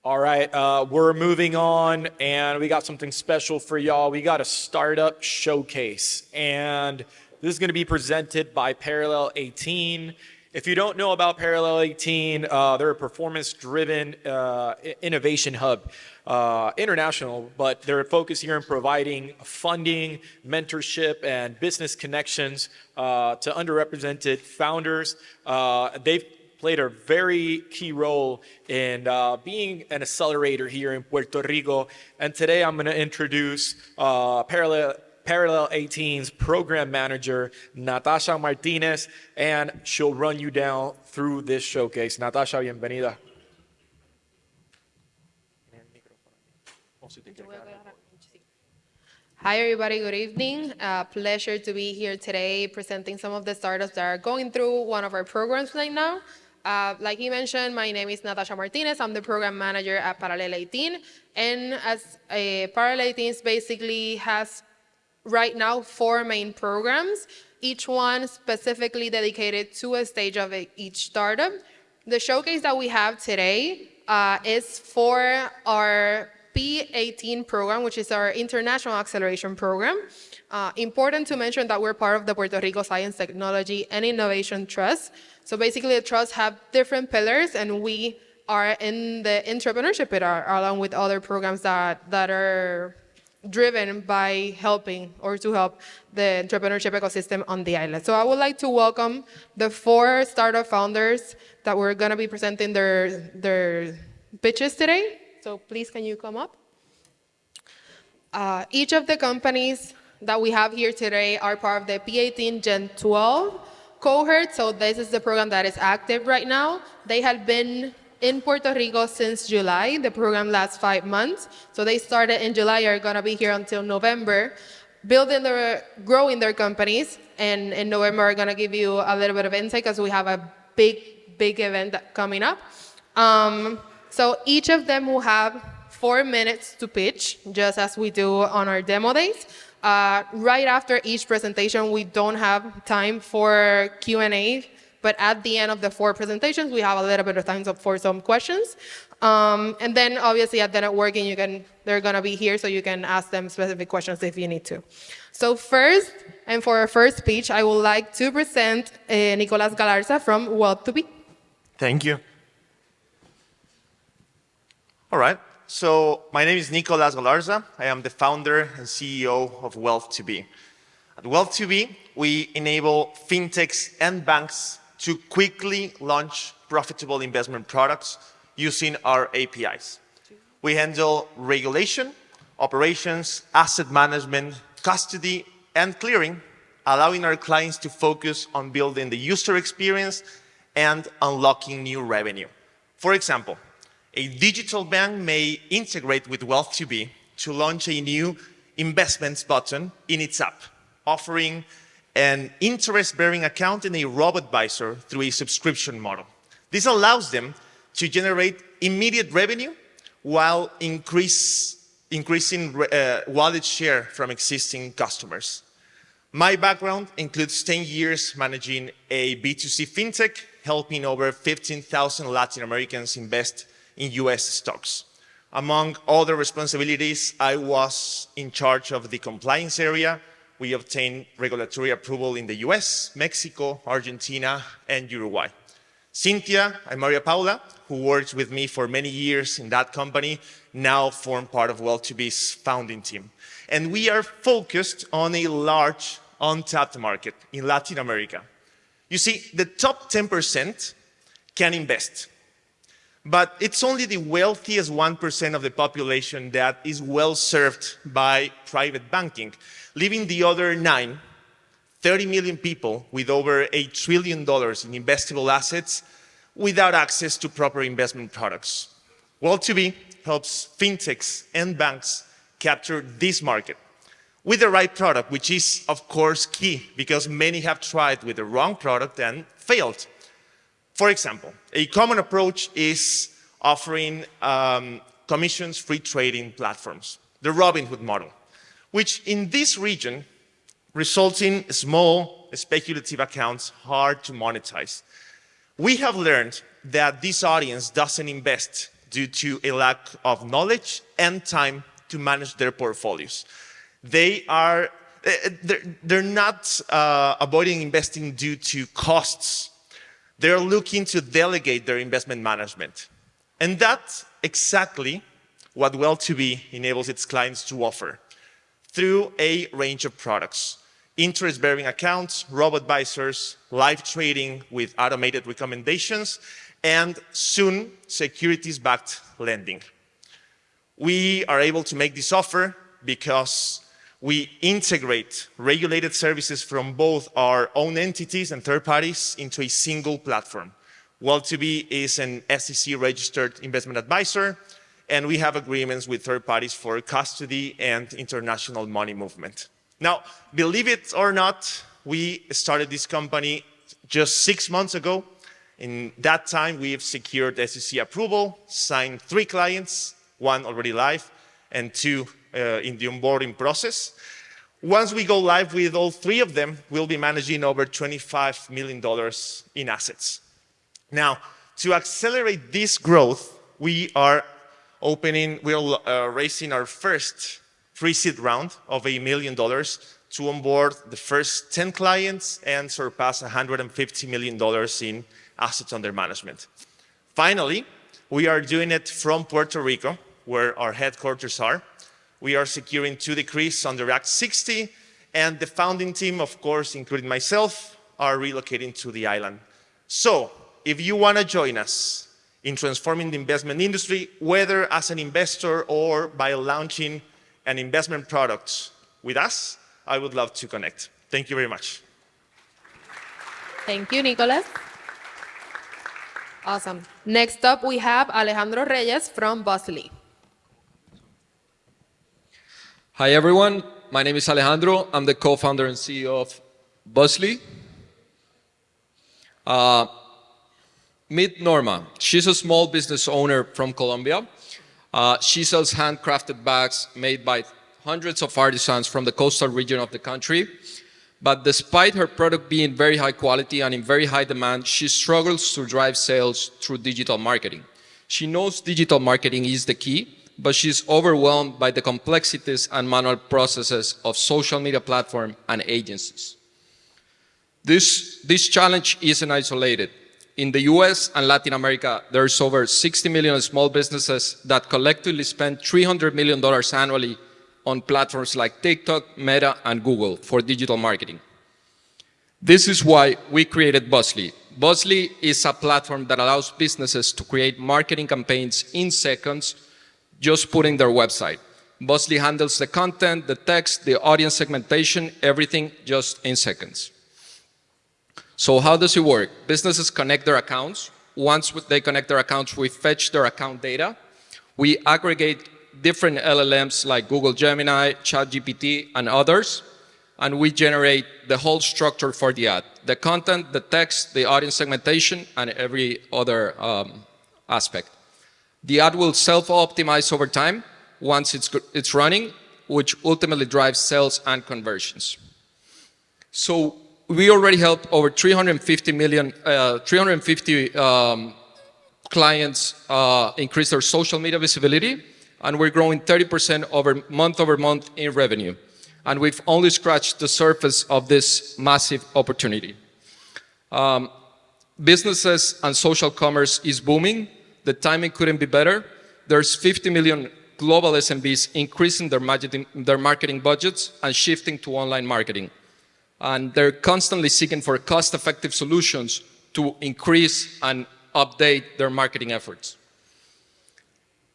All right, we're moving on, and we got something special for y'all. We got a startup showcase, and this is going to be presented by Parallel 18. If you don't know about Parallel 18, they're a performance-driven innovation hub, international, but they're focused here on providing funding, mentorship, and business connections to underrepresented founders. They've played a very key role in being an accelerator here in Puerto Rico. And today I'm going to introduce Parallel 18's program manager, Natasha Martinez, and she'll run you down through this showcase. Natasha, bienvenida. Hi, everybody. Good evening. Pleasure to be here today presenting some of the startups that are going through one of our programs right now. Like you mentioned, my name is Natasha Martinez. I'm the program manager at Parallel 18. And as Parallel 18 basically has right now 4 main programs, each one specifically dedicated to a stage of each startup. The showcase that we have today is for our P18 program, which is our International Acceleration Program. Important to mention that we're part of the Puerto Rico Science, Technology, and Innovation Trust. So basically, the trusts have different pillars, and we are in the entrepreneurship pillar, along with other programs that are driven by helping or to help the entrepreneurship ecosystem on the island. So I would like to welcome the 4 startup founders that we're going to be presenting their pitches today. So please, can you come up? Each of the companies that we have here today are part of the P18 Gen 12 cohort. So this is the program that is active right now. They have been in Puerto Rico since July. The program lasts 5 months. So they started in July, are going to be here until November, growing their companies. And in November, we're going to give you a little bit of insight because we have a big event coming up. So each of them will have 4 minutes to pitch, just as we do on our demo days. Right after each presentation, we don't have time for Q&A, but at the end of the 4 presentations, we have a little bit of time for some questions. And then obviously at the networking, they're gonna be here so you can ask them specific questions if you need to. So first, and for our first speech, I would like to present Nicolas Galarza from Wealth2Be. Thank you. All right, so my name is Nicolas Galarza. I am the founder and CEO of Wealth2Be. At Wealth2Be, we enable fintechs and banks to quickly launch profitable investment products using our APIs. We handle regulation, operations, asset management, custody, and clearing, allowing our clients to focus on building the user experience and unlocking new revenue. For example, a digital bank may integrate with Wealth2Be to launch a new investments button in its app, offering an interest-bearing account and a robo-advisor through a subscription model. This allows them to generate immediate revenue while increasing wallet share from existing customers. My background includes 10 years managing a B2C fintech, helping over 15,000 Latin Americans invest in US stocks. Among other responsibilities, I was in charge of the compliance area. We obtained regulatory approval in the US, Mexico, Argentina, and Uruguay. Cynthia and Maria Paula, who worked with me for many years in that company, now form part of Wealth2Be's founding team. And we are focused on a large, untapped market in Latin America. You see, the top 10% can invest. But it's only the wealthiest 1% of the population that is well served by private banking, leaving the other 30 million people with over $8 trillion in investable assets without access to proper investment products. Wealth2Be helps fintechs and banks capture this market with the right product, which is, of course, key because many have tried with the wrong product and failed. For example, a common approach is offering commissions-free trading platforms, the Robinhood model, which in this region results in small speculative accounts hard to monetize. We have learned that this audience doesn't invest due to a lack of knowledge and time to manage their portfolios. They're not avoiding investing due to costs. They're looking to delegate their investment management. And that's exactly what Well2Be enables its clients to offer through a range of products. Interest-bearing accounts, robo-advisors, live trading with automated recommendations, and soon, securities-backed lending. We are able to make this offer because we integrate regulated services from both our own entities and third parties into a single platform. Well2Be is an SEC-registered investment advisor, and we have agreements with third parties for custody and international money movement. Now, believe it or not, we started this company just 6 months ago. In that time, we have secured SEC approval, signed 3 clients, 1 already live, and 2 in the onboarding process. Once we go live with all 3 of them, we'll be managing over $25 million in assets. Now, to accelerate this growth, we are raising our first pre-seed round of $1 million to onboard the first 10 clients and surpass $150 million in assets under management. Finally, we are doing it from Puerto Rico, where our headquarters are. We are securing 2 decrees under Act 60, and the founding team, of course, including myself, are relocating to the island. So, if you want to join us in transforming the investment industry, whether as an investor or by launching an investment product with us, I would love to connect. Thank you very much. Thank you, Nicolas. Awesome. Next up, we have Alejandro Reyes from Bosley. Hi, everyone. My name is Alejandro. I'm the co-founder and CEO of Bosley. Meet Norma. She's a small business owner from Colombia. She sells handcrafted bags made by hundreds of artisans from the coastal region of the country. But despite her product being very high quality and in very high demand, she struggles to drive sales through digital marketing. She knows digital marketing is the key, but she's overwhelmed by the complexities and manual processes of social media platforms and agencies. This challenge isn't isolated. In the US and Latin America, there's over 60 million small businesses that collectively spend $300 million annually on platforms like TikTok, Meta, and Google for digital marketing. This is why we created Bosley. Bosley is a platform that allows businesses to create marketing campaigns in seconds, just putting their website. Bosley handles the content, the text, the audience segmentation, everything just in seconds. So how does it work? Businesses connect their accounts. Once they connect their accounts, we fetch their account data. We aggregate different LLMs like Google Gemini, ChatGPT, and others, and we generate the whole structure for the ad. The content, the text, the audience segmentation, and every other aspect. The ad will self-optimize over time once it's running, which ultimately drives sales and conversions. So we already helped over 350 clients increase their social media visibility, and we're growing 30% over month in revenue. And we've only scratched the surface of this massive opportunity. Businesses and social commerce is booming. The timing couldn't be better. There's 50 million global SMBs increasing their marketing budgets and shifting to online marketing. And they're constantly seeking for cost-effective solutions to increase and update their marketing efforts.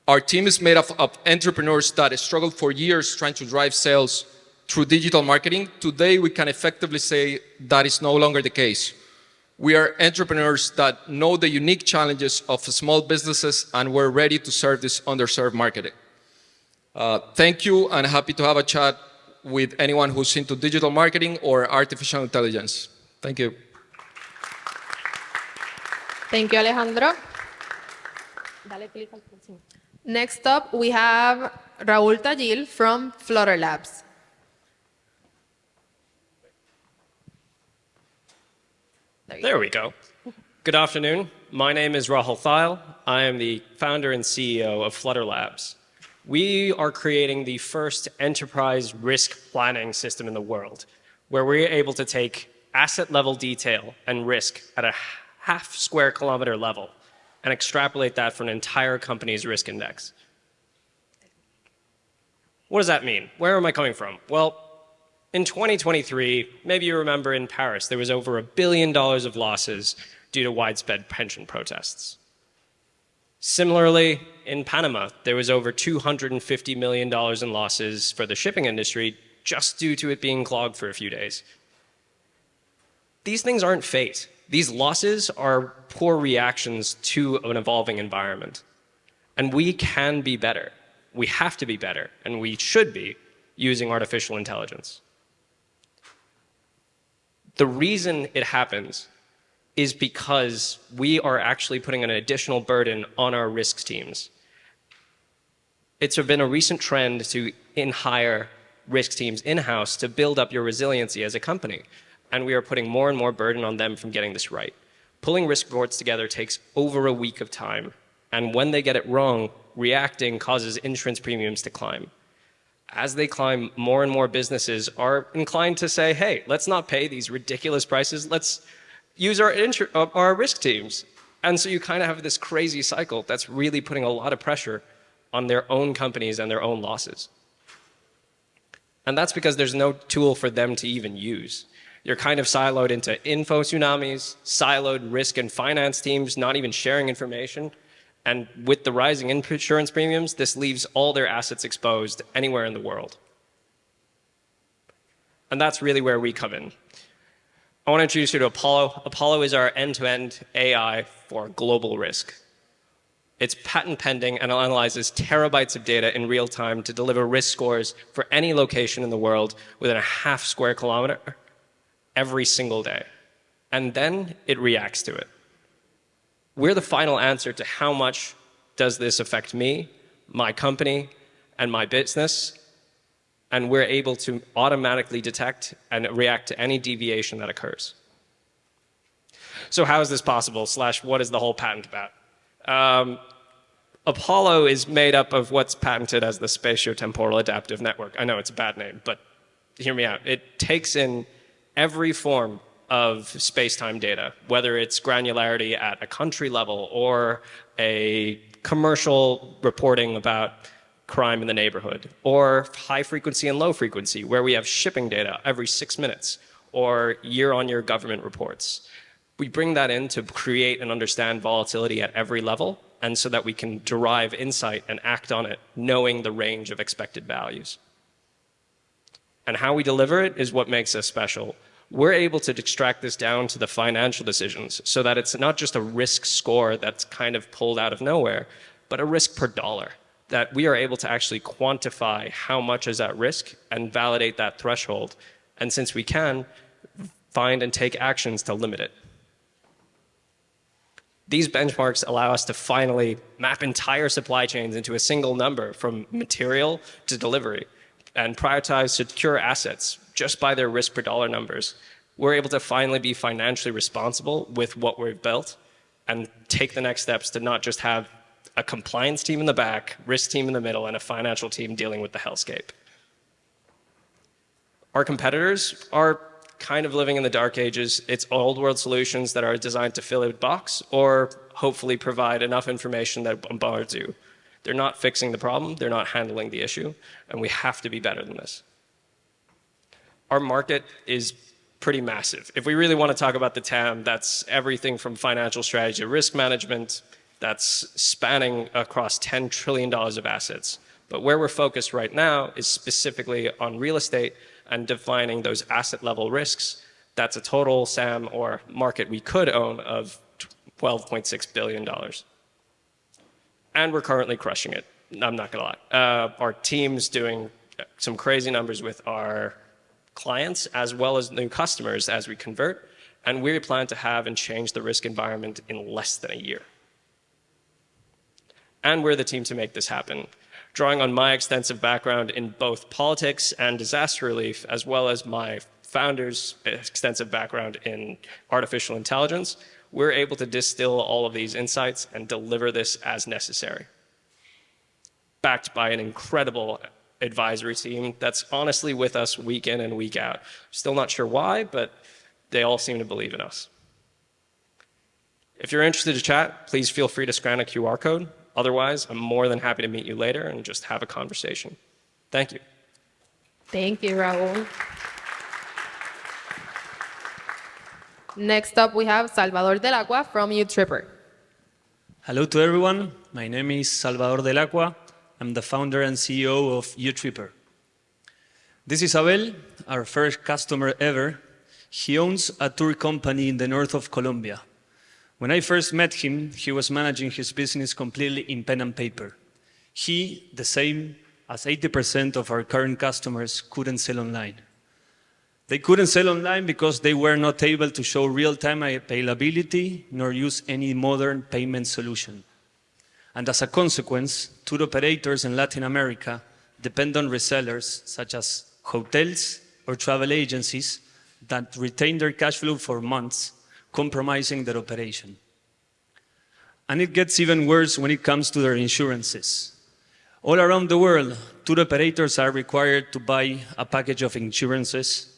Our team is made up of entrepreneurs that struggled for years trying to drive sales through digital marketing. Today, we can effectively say that is no longer the case. We are entrepreneurs that know the unique challenges of small businesses, and we're ready to serve this underserved market. Thank you, and happy to have a chat with anyone who's into digital marketing or artificial intelligence. Thank you. Thank you, Alejandro. Next up, we have Raúl Tagil from Flutter Labs. There we go. Good afternoon. My name is Rahul Thile. I am the founder and CEO of Flutter Labs. We are creating the first enterprise risk planning system in the world, where we're able to take asset level detail and risk at a half square kilometer level and extrapolate that for an entire company's risk index. What does that mean? Where am I coming from? Well, in 2023, maybe you remember in Paris, there was over $1 billion of losses due to widespread pension protests. Similarly, in Panama, there was over $250 million in losses for the shipping industry just due to it being clogged for a few days. These things aren't fate. These losses are poor reactions to an evolving environment. And we can be better. We have to be better, and we should be using artificial intelligence. The reason it happens is because we are actually putting an additional burden on our risk teams. It's been a recent trend to hire risk teams in-house to build up your resiliency as a company. And we are putting more and more burden on them from getting this right. Pulling risk reports together takes over a week of time. And when they get it wrong, reacting causes insurance premiums to climb. As they climb, more and more businesses are inclined to say, hey, let's not pay these ridiculous prices. Let's use our risk teams. And so you kind of have this crazy cycle that's really putting a lot of pressure on their own companies and their own losses. And that's because there's no tool for them to even use. You're kind of siloed into info tsunamis, siloed risk and finance teams, not even sharing information. And with the rising insurance premiums, this leaves all their assets exposed anywhere in the world. And that's really where we come in. I want to introduce you to Apollo. Apollo is our end-to-end AI for global risk. It's patent pending and analyzes terabytes of data in real time to deliver risk scores for any location in the world within a half square kilometer every single day. And then it reacts to it. We're the final answer to how much does this affect me, my company, and my business. And we're able to automatically detect and react to any deviation that occurs. So how is this possible? / what is the whole patent about? Apollo is made up of what's patented as the spatiotemporal adaptive network. I know it's a bad name, but hear me out. It takes in every form of space-time data, whether it's granularity at a country level or a commercial reporting about crime in the neighborhood, or high frequency and low frequency, where we have shipping data every 6 minutes, or year-on-year government reports. We bring that in to create and understand volatility at every level, and so that we can derive insight and act on it, knowing the range of expected values. And how we deliver it is what makes us special. We're able to extract this down to the financial decisions so that it's not just a risk score that's kind of pulled out of nowhere, but a risk per dollar, that we are able to actually quantify how much is at risk and validate that threshold. And since we can, find and take actions to limit it. These benchmarks allow us to finally map entire supply chains into a single number from material to delivery and prioritize secure assets just by their risk per dollar numbers. We're able to finally be financially responsible with what we've built and take the next steps to not just have a compliance team in the back, risk team in the middle, and a financial team dealing with the hellscape. Our competitors are kind of living in the dark ages. It's old world solutions that are designed to fill a box or hopefully provide enough information that bombards you. They're not fixing the problem, they're not handling the issue, and we have to be better than this. Our market is pretty massive. If we really want to talk about the TAM, that's everything from financial strategy to risk management, that's spanning across $10 trillion of assets. But where we're focused right now is specifically on real estate and defining those asset level risks. That's a total SAM or market we could own of $12.6 billion. And we're currently crushing it. I'm not gonna lie. Our team's doing some crazy numbers with our clients as well as new customers as we convert. And we plan to have and change the risk environment in less than a year. And we're the team to make this happen. Drawing on my extensive background in both politics and disaster relief, as well as my founder's extensive background in artificial intelligence, we're able to distill all of these insights and deliver this as necessary. Backed by an incredible advisory team that's honestly with us week in and week out. Still not sure why, but they all seem to believe in us. If you're interested to chat, please feel free to scan a QR code. Otherwise, I'm more than happy to meet you later and just have a conversation. Thank you. Thank you, Raul. Next up, we have Salvador Del Agua from UTripper. Hello to everyone. My name is Salvador Del Agua. I'm the founder and CEO of UTripper. This is Abel, our first customer ever. He owns a tour company in the north of Colombia. When I first met him, he was managing his business completely in pen and paper. He, the same as 80% of our current customers, couldn't sell online. They couldn't sell online because they were not able to show real-time availability nor use any modern payment solution. And as a consequence, tour operators in Latin America depend on resellers such as hotels or travel agencies that retain their cash flow for months, compromising their operation. And it gets even worse when it comes to their insurances. All around the world, tour operators are required to buy a package of insurances,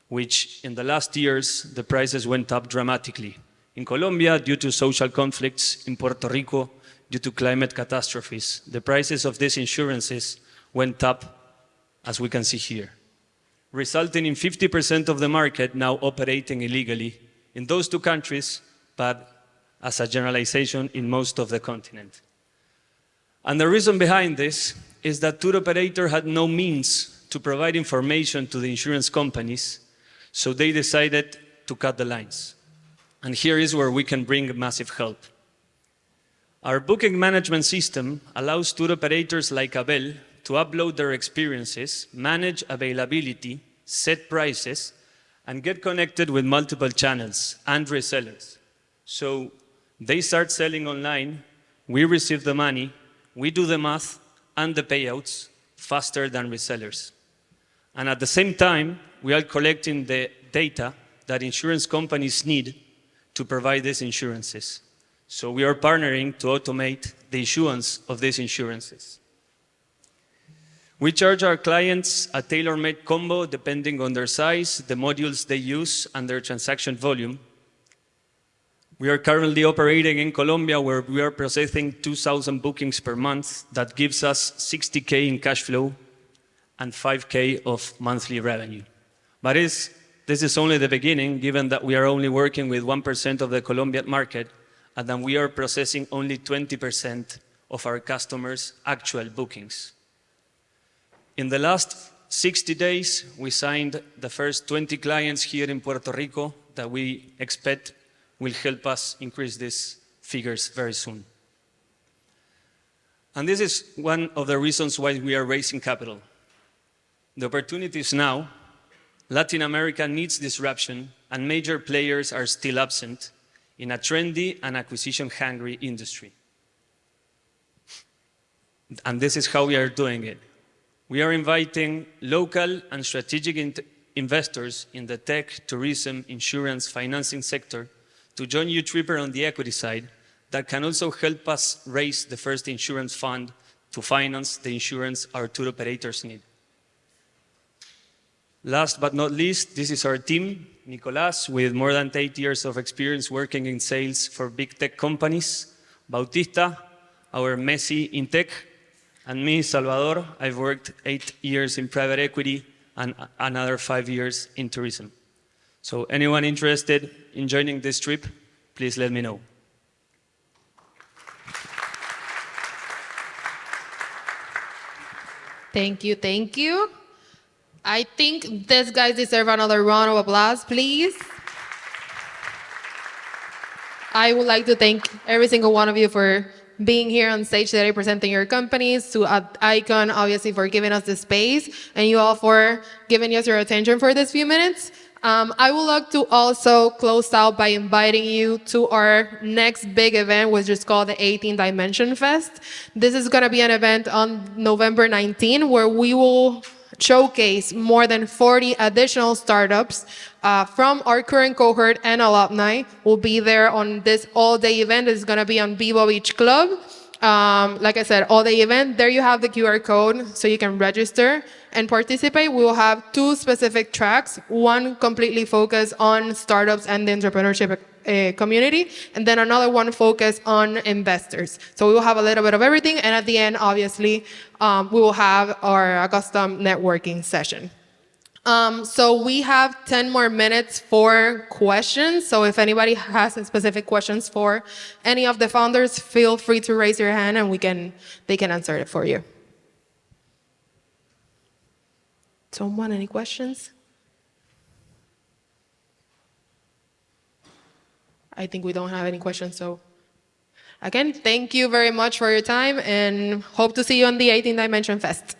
which in the last years, the prices went up dramatically. In Colombia, due to social conflicts, in Puerto Rico, due to climate catastrophes, the prices of these insurances went up, as we can see here, resulting in 50% of the market now operating illegally in those two countries, but as a generalization in most of the continent. And the reason behind this is that tour operator had no means to provide information to the insurance companies, so they decided to cut the lines. And here is where we can bring massive help. Our booking management system allows tour operators like Abel to upload their experiences, manage availability, set prices, and get connected with multiple channels and resellers. So they start selling online, we receive the money, we do the math and the payouts faster than resellers. And at the same time, we are collecting the data that insurance companies need to provide these insurances. So we are partnering to automate the issuance of these insurances. We charge our clients a tailor-made combo depending on their size, the modules they use, and their transaction volume. We are currently operating in Colombia where we are processing 2,000 bookings per month. That gives us 60K in cash flow and 5K of monthly revenue. But this is only the beginning, given that we are only working with 1% of the Colombian market, and then we are processing only 20% of our customers' actual bookings. In the last 60 days, we signed the first 20 clients here in Puerto Rico that we expect will help us increase these figures very soon. And this is one of the reasons why we are raising capital. The opportunity is now. Latin America needs disruption, and major players are still absent in a trendy and acquisition-hungry industry. And this is how we are doing it. We are inviting local and strategic investors in the tech, tourism, insurance, financing sector to join UTripper on the equity side that can also help us raise the first insurance fund to finance the insurance our tour operators need. Last but not least, this is our team. Nicolás, with more than 8 years of experience working in sales for big tech companies. Bautista, our Messi in tech. And me, Salvador, I've worked 8 years in private equity and another 5 years in tourism. So anyone interested in joining this trip, please let me know. Thank you, thank you. I think these guys deserve another round of applause, please. I would like to thank every single one of you for being here on stage today presenting your companies, to Icon, obviously, for giving us the space, and you all for giving us your attention for this few minutes. I would like to also close out by inviting you to our next big event, which is called the 18 Dimension Fest. This is going to be an event on November 19, where we will showcase more than 40 additional startups from our current cohort and alumni. Will be there on this all-day event. It's going to be on Vivo Beach Club. Like I said, all-day event. There you have the QR code so you can register and participate. We will have 2 specific tracks, one completely focused on startups and the entrepreneurship community, and then another one focused on investors. So we will have a little bit of everything, and at the end, obviously, we will have our custom networking session. So we have 10 more minutes for questions. So if anybody has specific questions for any of the founders, feel free to raise your hand and they can answer it for you. Someone, any questions? I think we don't have any questions. So again, thank you very much for your time and hope to see you on the 18 Dimension Fest.